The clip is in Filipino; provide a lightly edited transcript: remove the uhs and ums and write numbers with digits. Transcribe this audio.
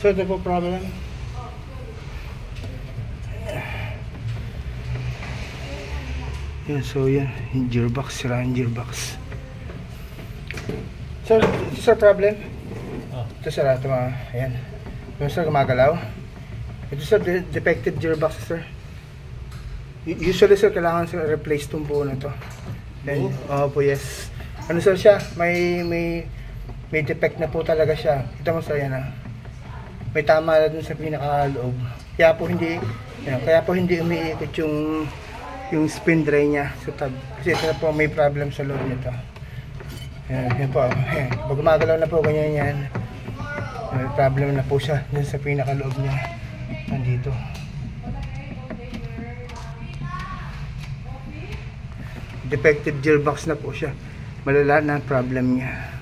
So ito po problem. Yan, so yan, yung gearbox, sira yung gearbox. So, ito sir problem. Ito sir, ito mga, ayan. Yung sir, gumagalaw. Ito sir, defective gearbox sir. Usually sir, kailangan sir replace itong buo na to. Then, po yes. Ano sir siya, may defect na po talaga siya. Ito mo sir, yan ha. May tama na dun sa pinakaloob. Kaya po hindi umiikot yung spin dry niya sa tab. Kasi ito na po may problem sa loob nito. Yan po. Ayan. Pag gumagalaw na po ganyan yan, may problem na po siya dun sa pinakaloob niya. Nandito. Defective gearbox na po siya. Malala na problem niya.